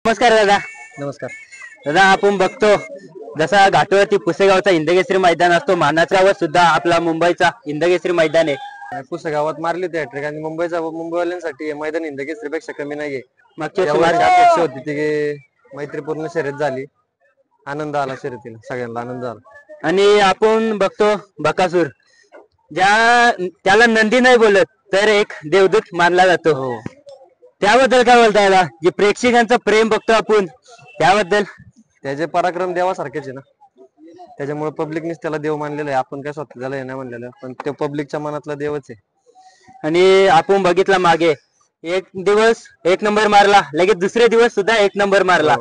नमस्कार दादा. नमस्कार दादा, आपण बघतो जसा घाटावरती पुसेगावचा हिंदकेसरी मैदान असतो, मानाचा सुद्धा आपला मुंबईचा हिंदकेसरी मैदान आहे. पुसेगावात मारली होती हॅट्रिक आणि मुंबईवाल्यांसाठी हे मैदान हिंदकेसरीपेक्षा कमी नाहीये. मागच्या अपेक्षा होती ती मैत्रीपूर्ण शर्यत झाली, आनंद आला शर्यतीला, सगळ्यांना आनंद झाला. आणि आपण बघतो बकासूर, त्याला नंदी नाही बोलत तर एक देवदूत मानला जातो. त्याबद्दल काय बोलताय दादा? जे प्रेक्षकांचं प्रेम बघतो आपण त्याबद्दल. त्याचे पराक्रम देवासारखेच आहे ना, त्याच्यामुळे पब्लिकनेच त्याला देव मानलेला आहे. आपण काय स्वतः त्याला हे नाही मानलेलं, पण तो पब्लिकच्या मनातला देवच आहे. आणि आपण बघितला मागे एक दिवस 1 नंबर मारला, लगेच दुसरे दिवस सुद्धा 1 नंबर मारला.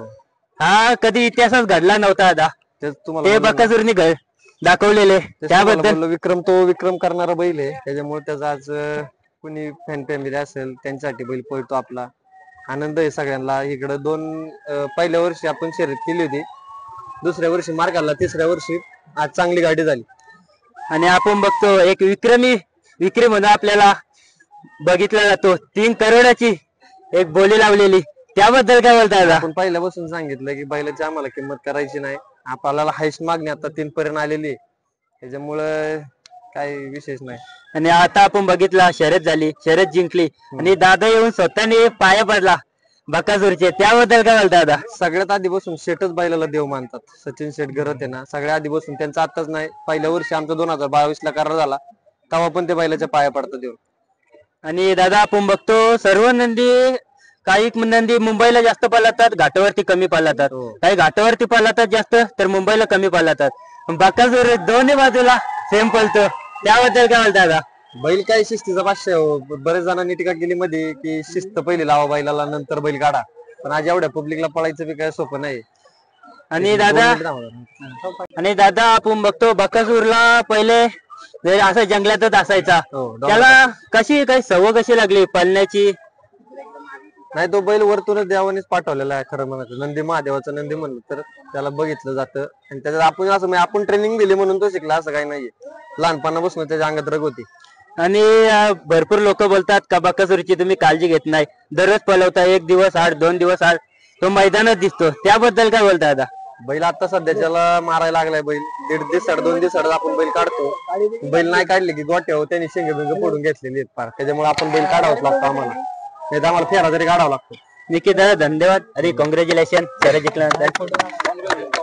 हा कधी इतिहासच घडला नव्हता दादा, ते बकासूरने दाखवलेले. त्याबद्दल विक्रम करणारा बैल आहे, त्याच्यामुळे त्याचा आज कुणी फॅन फॅमिली असेल त्यांच्यासाठी बैल पळतो. आपला आनंद आहे सगळ्यांना. इकडे पहिल्या वर्षी आपण शर्यत केली होती, दुसऱ्या वर्षी मार खाल्ला, तिसऱ्या वर्षी आज चांगली गाडी झाली. आणि आपण बघतो एक विक्रमी म्हणून आपल्याला बघितला जातो. 3 करोडाची एक बोली लावलेली, त्याबद्दल काय बोलताय? आपण पहिल्यापासून सांगितलं की बैलाची आम्हाला किंमत करायची नाही. आपल्याला हायस्ट मागणी आता 3 पर्यंत आलेली, त्याच्यामुळे काही विशेष नाही. आणि आता आपण बघितला शर्यत झाली, शर्यत जिंकली आणि दादा येऊन स्वतःने पाया पडला बकासूरचे, त्याबद्दल काय बोलताय दादा? सगळ्यात आधीपासून शेठच बैलाला देव मानतात. सचिन शेठ गरत आहे ना, सगळ्या आधीपासून त्यांचा आताच नाही, पहिल्या वर्षी आमचा 2022 ला करार झाला तेव्हा पण ते बैलाच्या पाया पडतात देव. आणि दादा आपण बघतो सर्व नंदी, काही नंदी मुंबईला जास्त पळतात, घाटावरती कमी पळतात. काही घाटावरती पळतात जास्त तर मुंबईला कमी पळतात. बकासूर दोन्ही बाजूला सेम पळतो, त्याबद्दल काय बोलताय दादा? बैल काय शिस्तीचा भाष्य. बरेच जणांनी टीका केली मध्ये की शिस्त पहिली लावा बैलाला, नंतर बैल काढा, पण आज एवढ्या पब्लिकला पळायचं बी काय सोपं नाही. आणि दादा आपण बघतो बकासूरला पहिले असं जंगलातच असायचा, त्याला कशी काही सवय कशी लागली पळण्याची? नाही, तो बैल वरतूनच देवानेच पाठवलेला आहे. खरं म्हणायचं नंदी महादेवाचा नंदी म्हणलं तर त्याला बघितलं जातं, आणि त्याच्यात आपण ट्रेनिंग दिली म्हणून तो शिकला असं काही नाहीये. लहानपणापासून त्याच्या अंगात रग होती. आणि भरपूर लोक बोलतात का बकासूरची तुम्ही काळजी घेत नाही, दररोज पळवता, 1 दिवस आड 2 दिवस आड तो मैदानात दिसतो, त्याबद्दल काय बोलताय दादा? बैल आता सध्याच्याला मारायला लागलाय. बैल 1.5 दिवसाड 2 दिवसाड आपण बैल काढतो. बैल नाही काढले की गोट्यावर त्यांनी शेंगे बिंग फोडून घेतलेली आहेत फार, त्याच्यामुळे आपण बैल काढावंच लागतो आम्हाला, नाही तर आम्हाला फेरा तरी काढावा लागतो. निकी दादा धन्यवाद. अरे कॉंग्रॅच्युलेशन शर्यत जिंकल्यानंतर.